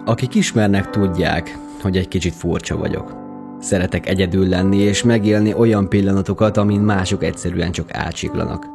Akik ismernek, tudják, hogy egy kicsit furcsa vagyok. Szeretek egyedül lenni és megélni olyan pillanatokat, amin mások egyszerűen csak átsiklanak.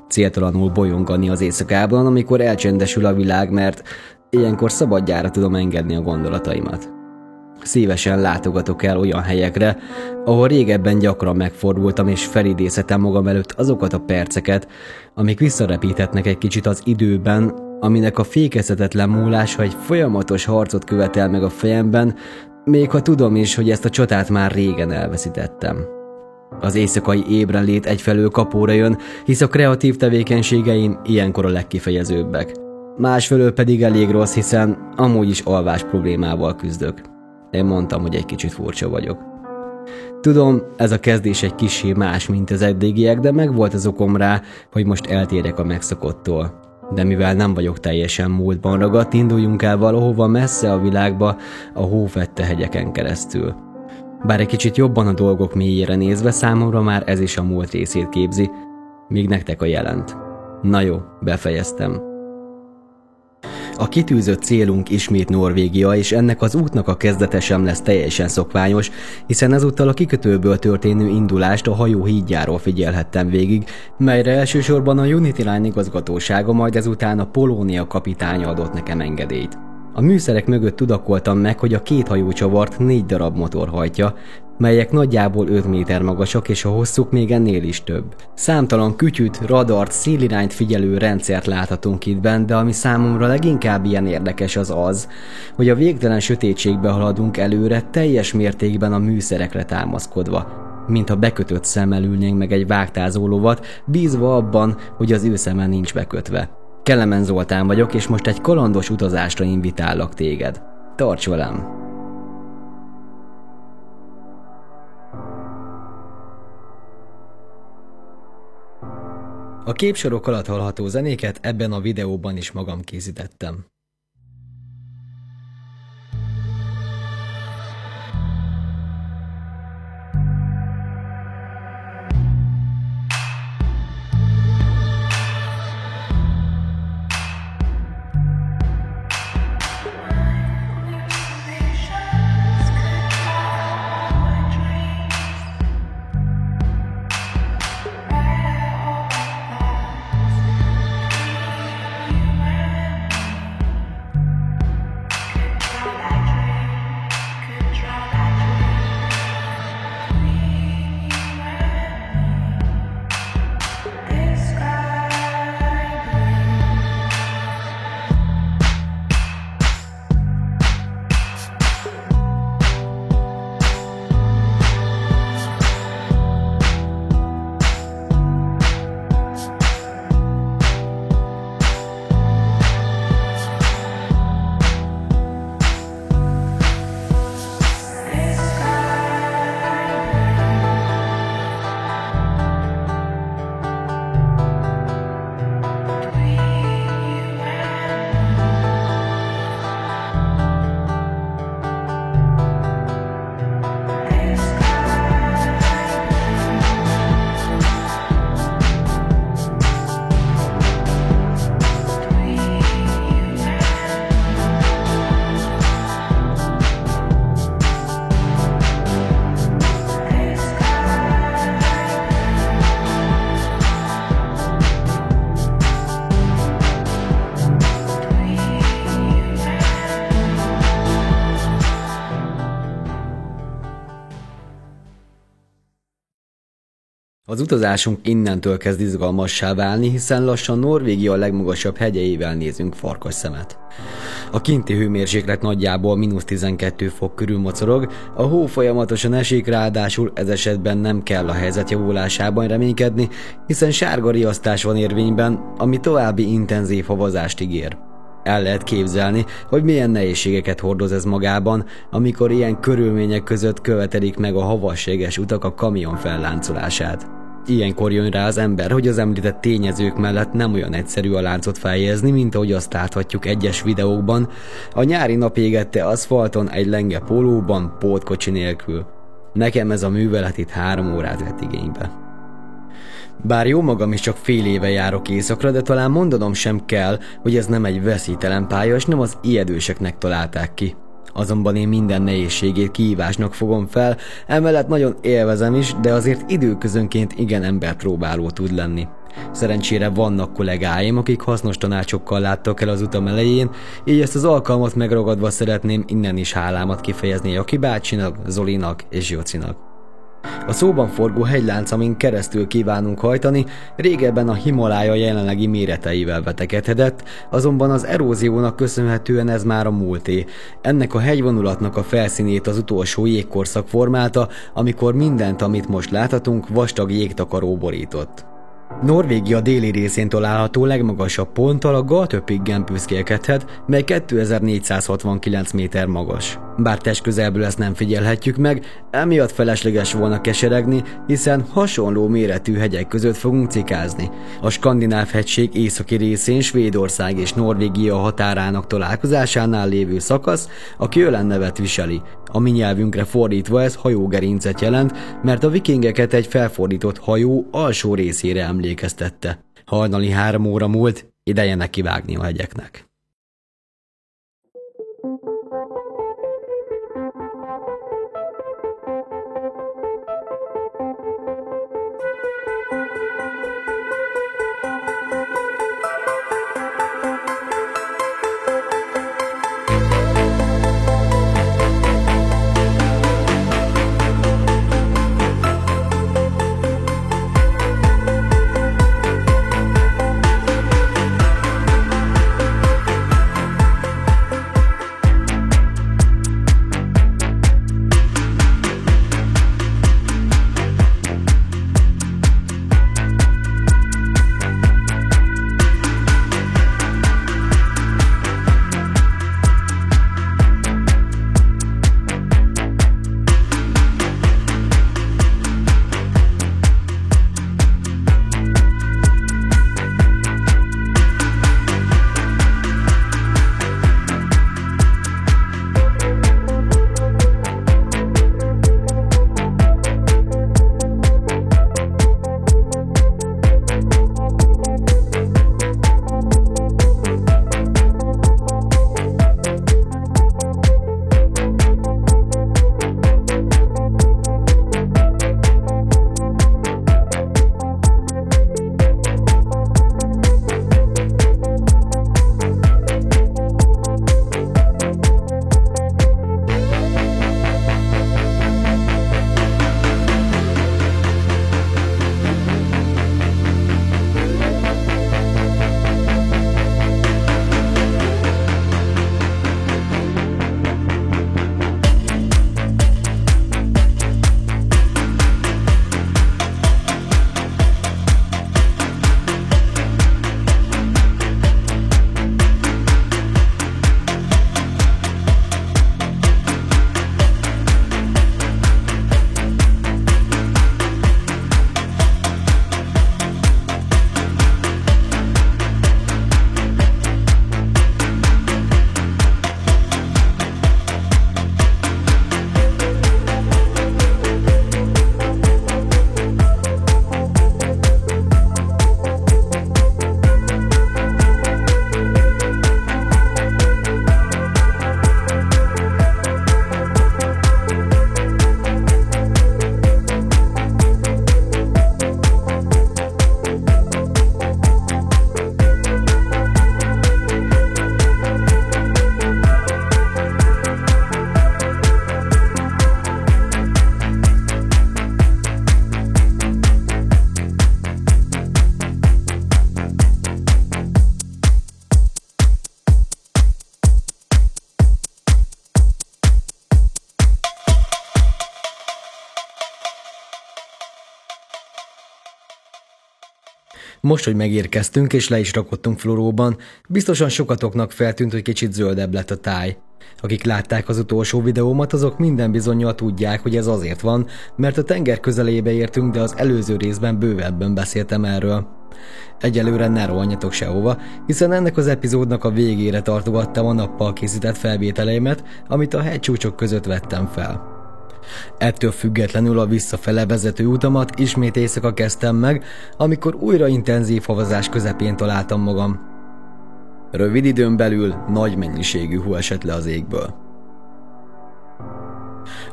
Céltalanul bolyongani az éjszakában, amikor elcsendesül a világ, mert ilyenkor szabadjára tudom engedni a gondolataimat. Szívesen látogatok el olyan helyekre, ahol régebben gyakran megfordultam, és felidézhetem magam előtt azokat a perceket, amik visszarepíthetnek egy kicsit az időben, aminek a fékezhetetlen múlása egy folyamatos harcot követel meg a fejemben, még ha tudom is, hogy ezt a csatát már régen elveszítettem. Az éjszakai ébrenlét egyfelől kapóra jön, hisz a kreatív tevékenységeim ilyenkor a legkifejezőbbek. Másfelől pedig elég rossz, hiszen amúgy is alvás problémával küzdök. Én mondtam, hogy egy kicsit furcsa vagyok. Tudom, ez a kezdés egy kissé más, mint az eddigiek, de megvolt az okom rá, hogy most eltérek a megszokottól. De mivel nem vagyok teljesen múltban ragadt, induljunk el valahova messze a világba, a hófette hegyeken keresztül. Bár egy kicsit jobban a dolgok mélyére nézve, számomra már ez is a múlt részét képzi, míg nektek a jelent. Na jó, befejeztem. A kitűzött célunk ismét Norvégia, és ennek az útnak a kezdete sem lesz teljesen szokványos, hiszen ezúttal a kikötőből történő indulást a hajó hídjáról figyelhettem végig, melyre elsősorban a Unity Line igazgatósága, majd ezután a Polonia kapitánya adott nekem engedélyt. A műszerek mögött tudakoltam meg, hogy a két hajócsavart 4 darab motor hajtja, melyek nagyjából 5 méter magasak, és a hosszuk még ennél is több. Számtalan kütyüt, radart, szélirányt figyelő rendszert láthatunk itt bent, de ami számomra leginkább ilyen érdekes az, hogy a végtelen sötétségbe haladunk előre teljes mértékben a műszerekre támaszkodva, mintha bekötött szemmel ülnénk meg egy vágtázó lovat, bízva abban, hogy az ő szeme nincs bekötve. Kelemen Zoltán vagyok, és most egy kalandos utazásra invitállak téged. Tarts velem! A képsorok alatt hallható zenéket ebben a videóban is magam készítettem. Az utazásunk innentől kezd izgalmassá válni, hiszen lassan Norvégia legmagasabb hegyeivel nézünk farkasszemet. A kinti hőmérséklet nagyjából -12 fok körül mocorog, a hó folyamatosan esik, ráadásul ez esetben nem kell a helyzet javulásában reménykedni, hiszen sárga riasztás van érvényben, ami további intenzív havazást ígér. El lehet képzelni, hogy milyen nehézségeket hordoz ez magában, amikor ilyen körülmények között követelik meg a havasséges utak a kamion felláncolását. Ilyenkor jön rá az ember, hogy az említett tényezők mellett nem olyan egyszerű a láncot felhelyezni, mint ahogy azt láthatjuk egyes videókban, a nyári napégette aszfalton egy lenge pólóban, pótkocsi nélkül. Nekem ez a művelet itt 3 órát vett igénybe. Bár jó magam is csak fél éve járok északra, de talán mondanom sem kell, hogy ez nem egy veszélytelen pálya, és nem az ijedőseknek találták ki. Azonban én minden nehézségét kihívásnak fogom fel, emellett nagyon élvezem is, de azért időközönként igen emberpróbáló tud lenni. Szerencsére vannak kollégáim, akik hasznos tanácsokkal láttak el az utam elején, így ezt az alkalmat megragadva szeretném innen is hálámat kifejezni Jaki bácsinak, Zolinak és Jocinak. A szóban forgó hegylánc, amin keresztül kívánunk hajtani, régebben a Himalája jelenlegi méreteivel vetekedhetett, azonban az eróziónak köszönhetően ez már a múlté. Ennek a hegyvonulatnak a felszínét az utolsó jégkorszak formálta, amikor mindent, amit most láthatunk, vastag jégtakaró borított. Norvégia déli részén található legmagasabb ponttal a Galtöpiggen büszkélkedhet, mely 2469 méter magas. Bár testközelből ezt nem figyelhetjük meg, emiatt felesleges volna keseregni, hiszen hasonló méretű hegyek között fogunk cikázni. A Skandináv-hegység északi részén Svédország és Norvégia határának találkozásánál lévő szakasz a Kjölen nevet viseli. A mi nyelvünkre fordítva ez hajógerincet jelent, mert a vikingeket egy felfordított hajó alsó részére emlékeztette. Hajnali 3 óra múlt, ideje nekivágni a hegyeknek. Most, hogy megérkeztünk és le is rakottunk Floróban, biztosan sokatoknak feltűnt, hogy kicsit zöldebb lett a táj. Akik látták az utolsó videómat, azok minden bizonnyal tudják, hogy ez azért van, mert a tenger közelébe értünk, de az előző részben bővebben beszéltem erről. Egyelőre ne rohanjatok sehova, hiszen ennek az epizódnak a végére tartogattam a nappal készített felvételeimet, amit a hegycsúcsok között vettem fel. Ettől függetlenül a visszafele vezető utamat ismét éjszaka kezdtem meg, amikor újra intenzív havazás közepén találtam magam. Rövid időn belül nagy mennyiségű hó esett le az égből.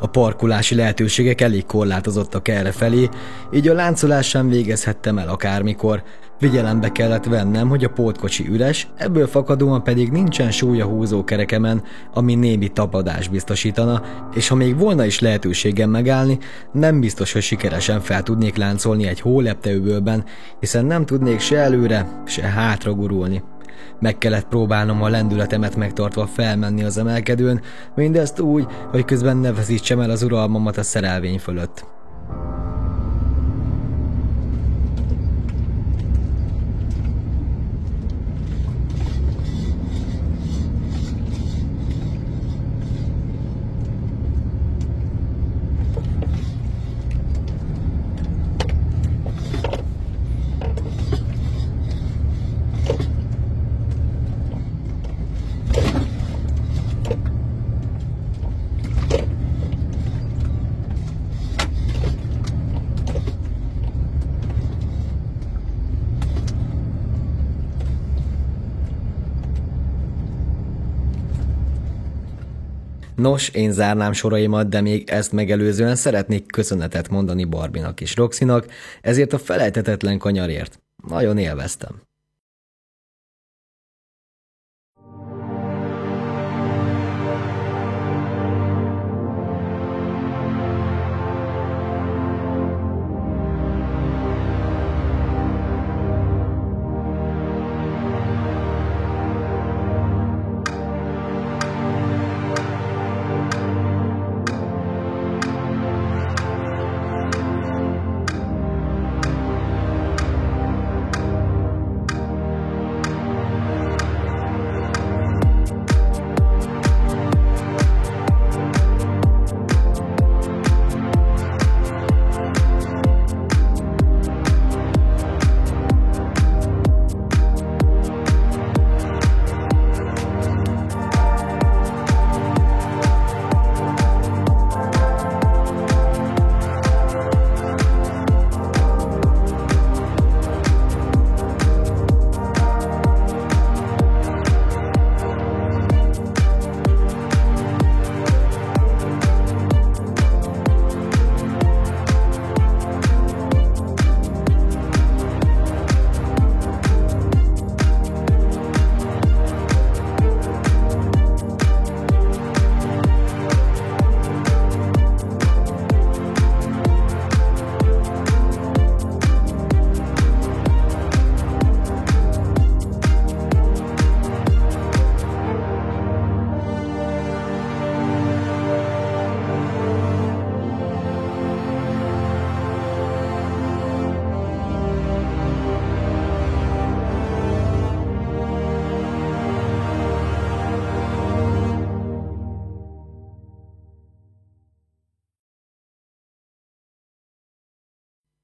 A parkolási lehetőségek elég korlátozottak errefelé, így a láncolás sem végezhettem el akármikor. Figyelembe kellett vennem, hogy a pótkocsi üres, ebből fakadóan pedig nincsen súly a húzókerekemen, ami némi tapadást biztosítana, és ha még volna is lehetőségem megállni, nem biztos, hogy sikeresen fel tudnék láncolni egy hólepteőbőlben, hiszen nem tudnék se előre, se hátra gurulni. Meg kellett próbálnom a lendületemet megtartva felmenni az emelkedőn, mindezt úgy, hogy közben ne veszítsem el az uralmamat a szerelvény fölött. Nos, én zárnám soraimat, de még ezt megelőzően szeretnék köszönetet mondani Barbinak és Roxinak, ezért a felejthetetlen kanyarért. Nagyon élveztem.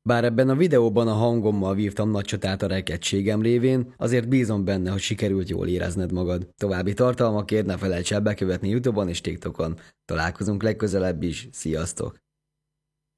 Bár ebben a videóban a hangommal vívtam nagy csatát a rekedtségem révén, azért bízom benne, hogy sikerült jól érezned magad. További tartalmakért ne felejts el bekövetni YouTube-on és TikTokon. Találkozunk legközelebb is, sziasztok!